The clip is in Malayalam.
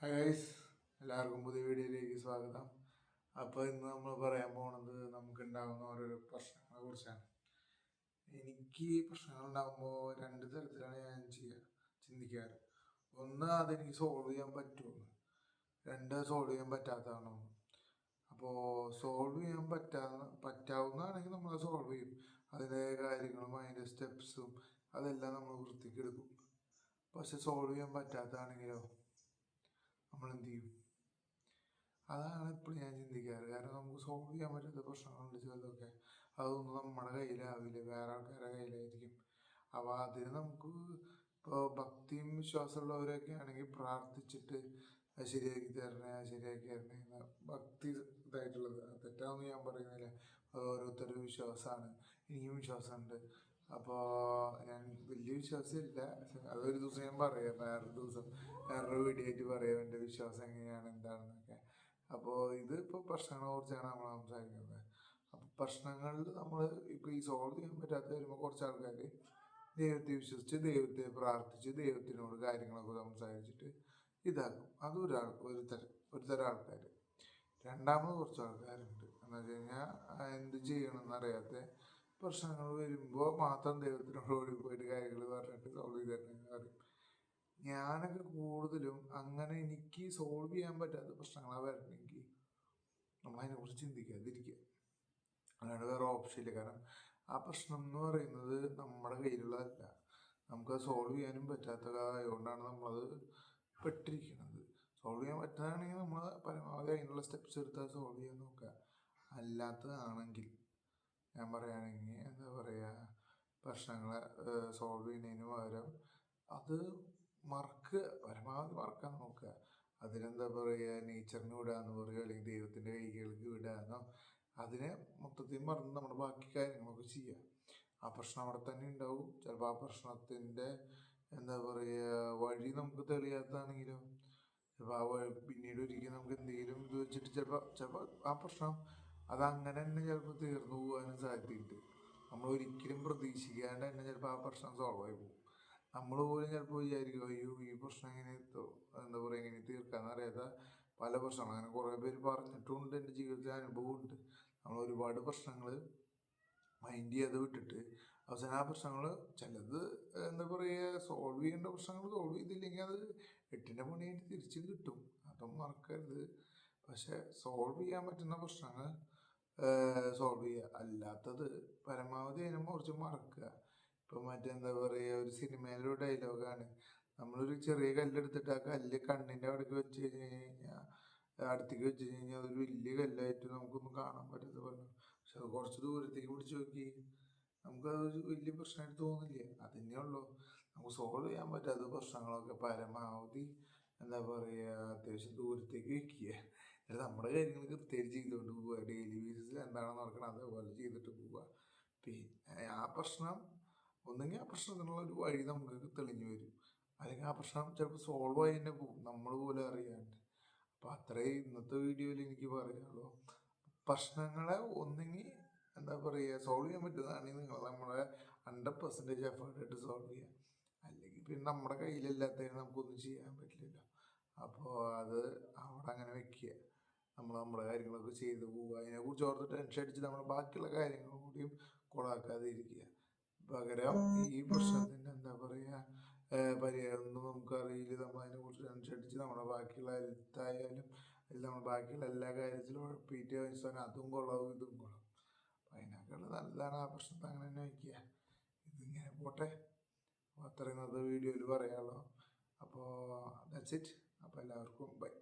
ഹായ് ഗൈസ്, എല്ലാവർക്കും പുതിയ വീഡിയോയിലേക്ക് സ്വാഗതം. അപ്പോൾ ഇന്ന് നമ്മൾ പറയാൻ പോണത് നമുക്കുണ്ടാകുന്ന ഓരോരോ പ്രശ്നങ്ങളെ കുറിച്ചാണ്. എനിക്ക് പ്രശ്നങ്ങൾ ഉണ്ടാകുമ്പോൾ രണ്ട് തരത്തിലാണ് ഞാൻ ചിന്തിക്കാറ്. ഒന്ന്, അതെനിക്ക് സോൾവ് ചെയ്യാൻ പറ്റുമെന്ന്. രണ്ട്, സോൾവ് ചെയ്യാൻ പറ്റാത്തതാണോ. അപ്പോൾ സോൾവ് ചെയ്യാൻ പറ്റാവുന്നതാണെങ്കിൽ നമ്മൾ സോൾവ് ചെയ്യും. അതിൻ്റെ കാര്യങ്ങളും അതിൻ്റെ സ്റ്റെപ്സും അതെല്ലാം നമ്മൾ വൃത്തിക്ക് എടുക്കും. പക്ഷെ സോൾവ് ചെയ്യാൻ പറ്റാത്തതാണെങ്കിലോ നമ്മൾ എന്ത് ചെയ്യും? അതാണ് ഇപ്പോൾ ഞാൻ ചിന്തിക്കാറ്. കാരണം നമുക്ക് സോൾവ് ചെയ്യാൻ പറ്റാത്ത പ്രശ്നങ്ങളുണ്ട് ചിലതൊക്കെ. അതൊന്നും നമ്മുടെ കയ്യിലാവില്ല, വേറെ ആൾക്കാരുടെ കയ്യിലായിരിക്കും. അപ്പോൾ അതിന് നമുക്ക് ഇപ്പോൾ ഭക്തിയും വിശ്വാസമുള്ളവരൊക്കെ ആണെങ്കിൽ പ്രാർത്ഥിച്ചിട്ട് അത് ശരിയാക്കി തരണേ, അത് ശരിയാക്കി തരണേ എന്ന ഭക്തി ഇതായിട്ടുള്ളത്. തെറ്റാണെന്ന് ഞാൻ പറയുന്നില്ല, അത് ഓരോരുത്തരുടെ വിശ്വാസമാണ്. എനിക്കും വിശ്വാസമുണ്ട്. അപ്പോൾ ഞാൻ വലിയ വിശ്വാസമില്ല, അതൊരു ദിവസം ഞാൻ പറയാം, വേറൊരു വീഡിയോ ആയിട്ട് പറയാം എൻ്റെ വിശ്വാസം എങ്ങനെയാണ് എന്താണെന്നൊക്കെ. അപ്പോൾ ഇതിപ്പോൾ പ്രശ്നങ്ങളെ കുറിച്ചാണ് നമ്മൾ സംസാരിക്കുന്നത്. അപ്പോൾ പ്രശ്നങ്ങളിൽ നമ്മൾ ഇപ്പോൾ ഈ സോൾവ് ചെയ്യാൻ പറ്റാത്ത വരുമ്പോൾ കുറച്ച് ആൾക്കാർ ദൈവത്തെ വിശ്വസിച്ച് ദൈവത്തെ പ്രാർത്ഥിച്ച് ദൈവത്തിനോട് കാര്യങ്ങളൊക്കെ സംസാരിച്ചിട്ട് ഇതാക്കും. അത് ഒരു തരം ആൾക്കാർ. രണ്ടാമത് കുറച്ച് ആൾക്കാരുണ്ട്, എന്ന് വെച്ച് കഴിഞ്ഞാൽ എന്ത് ചെയ്യണമെന്ന് അറിയാത്ത പ്രശ്നങ്ങൾ വരുമ്പോൾ മാത്രം ദൈവത്തിനോട് ഓടിപ്പോയിട്ട് കാര്യങ്ങൾ പറഞ്ഞിട്ട് സോൾവ് ചെയ്ത് തരണമെന്ന് പറയും. ഞാനൊക്കെ കൂടുതലും അങ്ങനെ എനിക്ക് സോൾവ് ചെയ്യാൻ പറ്റാത്ത പ്രശ്നങ്ങളാണ് വരണമെങ്കിൽ നമ്മൾ അതിനെക്കുറിച്ച് ചിന്തിക്കാതിരിക്കുക, അല്ലാണ്ട് വേറെ ഓപ്ഷനില്ല. കാരണം ആ പ്രശ്നം എന്ന് പറയുന്നത് നമ്മുടെ കയ്യിലുള്ളതല്ല, നമുക്കത് സോൾവ് ചെയ്യാനും പറ്റാത്തതായതുകൊണ്ടാണ് നമ്മളത് പെട്ടിരിക്കുന്നത്. സോൾവ് ചെയ്യാൻ പറ്റുകയാണെങ്കിൽ നമ്മൾ പരമാവധി അതിനുള്ള സ്റ്റെപ്സ് എടുത്താൽ സോൾവ് ചെയ്യാൻ നോക്കുക. അല്ലാത്തതാണെങ്കിൽ ഞാൻ പറയുകയാണെങ്കിൽ എന്താ പറയുക, പ്രശ്നങ്ങളെ സോൾവ് ചെയ്യുന്നതിന് പകരം അത് പരമാവധി മറക്കാൻ നോക്കുക. അതിനെന്താ പറയുക, നേച്ചറിന് വിടാന്ന് പറയുക, അല്ലെങ്കിൽ ദൈവത്തിൻ്റെ കൈകൾക്ക് വിടാന്നോ, അതിനെ മൊത്തത്തിൽ മറന്ന് നമ്മുടെ ബാക്കി കാര്യങ്ങളൊക്കെ ചെയ്യുക. ആ പ്രശ്നം അവിടെ തന്നെ ഉണ്ടാവും. ചിലപ്പോൾ ആ പ്രശ്നത്തിൻ്റെ എന്താ പറയുക വഴി നമുക്ക് തെളിയാത്തതാണെങ്കിലും ചിലപ്പോൾ ആ വഴി പിന്നീട് ഒരിക്കലും നമുക്ക് എന്തെങ്കിലും ഇത് വെച്ചിട്ട് ചിലപ്പോൾ ആ പ്രശ്നം അതങ്ങനെ തന്നെ ചിലപ്പോൾ തീർന്നു പോകാനും സാധ്യതയുണ്ട്. നമ്മൾ ഒരിക്കലും പ്രതീക്ഷിക്കാണ്ട് തന്നെ ചിലപ്പോൾ ആ പ്രശ്നം സോൾവ് ആയി പോകും. നമ്മൾ പോലും ചിലപ്പോൾ വിചാരിക്കും, അയ്യോ ഈ പ്രശ്നം എങ്ങനെ എന്താ പറയുക എങ്ങനെ തീർക്കാമെന്ന് അറിയാത്ത പല പ്രശ്നങ്ങൾ അങ്ങനെ കുറേ പേര് പറഞ്ഞിട്ടുണ്ട്. എൻ്റെ ജീവിതത്തിൽ അനുഭവമുണ്ട്. നമ്മൾ ഒരുപാട് പ്രശ്നങ്ങൾ മൈൻഡ് ചെയ്ത് വിട്ടിട്ട് അവസാനം ആ പ്രശ്നങ്ങൾ ചിലത് എന്താ പറയുക സോൾവ് ചെയ്യേണ്ട പ്രശ്നങ്ങൾ സോൾവ് ചെയ്തില്ലെങ്കിൽ അത് എട്ടിൻ്റെ പണിയായിട്ട് തിരിച്ചും കിട്ടും, അതും മറക്കരുത്. പക്ഷെ സോൾവ് ചെയ്യാൻ പറ്റുന്ന പ്രശ്നങ്ങൾ സോൾവ് ചെയ്യുക, അല്ലാത്തത് പരമാവധി അതിനെ കുറിച്ച് മറക്കുക. ഇപ്പം മറ്റെന്താ പറയുക, ഒരു സിനിമയിലൊരു ഡയലോഗാണ്, നമ്മളൊരു ചെറിയ കല്ലെടുത്തിട്ട് ആ കല്ല് കണ്ണിൻ്റെ അവിടേക്ക് വെച്ച് കഴിഞ്ഞാൽ അടുത്തേക്ക് വെച്ച് കഴിഞ്ഞാൽ അതൊരു വലിയ കല്ലായിട്ട് നമുക്കൊന്നും കാണാൻ പറ്റാത്ത പറഞ്ഞു. പക്ഷെ അത് കുറച്ച് ദൂരത്തേക്ക് പിടിച്ച് നോക്കി നമുക്കതൊരു വലിയ പ്രശ്നമായിട്ട് തോന്നില്ലേ. അത് ഉള്ളൂ. നമുക്ക് സോൾവ് ചെയ്യാൻ പറ്റാത്ത പ്രശ്നങ്ങളൊക്കെ പരമാവധി എന്താ പറയുക അത്യാവശ്യം ദൂരത്തേക്ക് വെക്കുക. എന്നിട്ട് നമ്മുടെ കാര്യങ്ങൾ കൃത്യമായിട്ട് ചെയ്തുകൊണ്ട് പോവുക. ഡെയിലി ബേസിസിൽ എന്താണെന്ന് നടക്കണം അതേപോലെ ചെയ്തിട്ട് പോവുക. പിന്നെ ആ പ്രശ്നം ഒന്നെങ്കിൽ ആ പ്രശ്നത്തിനുള്ള ഒരു വഴി നമുക്ക് തെളിഞ്ഞു വരും, അല്ലെങ്കിൽ ആ പ്രശ്നം ചിലപ്പോൾ സോൾവ് ആയി തന്നെ പോകും നമ്മൾ പോലും അറിയാണ്ട്. അപ്പം അത്രയും ഇന്നത്തെ വീഡിയോയിൽ എനിക്ക് പറയാനുള്ളൂ. പ്രശ്നങ്ങളെ ഒന്നെങ്കിൽ എന്താ പറയുക സോൾവ് ചെയ്യാൻ പറ്റുന്നതാണെങ്കിൽ നിങ്ങൾ നമ്മളെ 100% എഫേർട്ടായിട്ട് സോൾവ് ചെയ്യുക. അല്ലെങ്കിൽ പിന്നെ നമ്മുടെ കയ്യിലില്ലാത്തതിന് നമുക്കൊന്നും ചെയ്യാൻ പറ്റില്ലല്ലോ. അപ്പോൾ അത് അവിടെ അങ്ങനെ വെക്കുക. നമ്മുടെ കാര്യങ്ങളൊക്കെ ചെയ്ത് പോവുക. അതിനെക്കുറിച്ച് ഓർത്ത് ടെൻഷൻ അടിച്ച് നമ്മുടെ ബാക്കിയുള്ള കാര്യങ്ങൾ കൂടിയും കൊളാക്കാതെ ഇരിക്കുക. പകരം ഈ പ്രശ്നത്തിൻ്റെ എന്താ പറയുക പരിഹാരമൊന്നും നമുക്കറിയില്ല, നമ്മൾ അതിനെക്കുറിച്ച് ടെൻഷൻ അടിച്ച് നമ്മുടെ ബാക്കിയുള്ള ഹെൽത്തായാലും അതിൽ നമ്മൾ ബാക്കിയുള്ള എല്ലാ കാര്യത്തിലും ഉഴപ്പിയിട്ട് അവസാനം അതും കൊള്ളാവും ഇതും കൊള്ളാവും. അപ്പം അതിനേക്കാൾ നല്ലതാണ് ആ പ്രശ്നത്തെ അങ്ങനെ തന്നെ വയ്ക്കുക. ഇതിങ്ങനെ പോട്ടെ. അപ്പോൾ അത്രയും ഇന്നത്തെ വീഡിയോയിൽ പറയാമല്ലോ. അപ്പോൾ ദാറ്റ്സ് ഇറ്റ്. അപ്പോൾ എല്ലാവർക്കും ബൈ.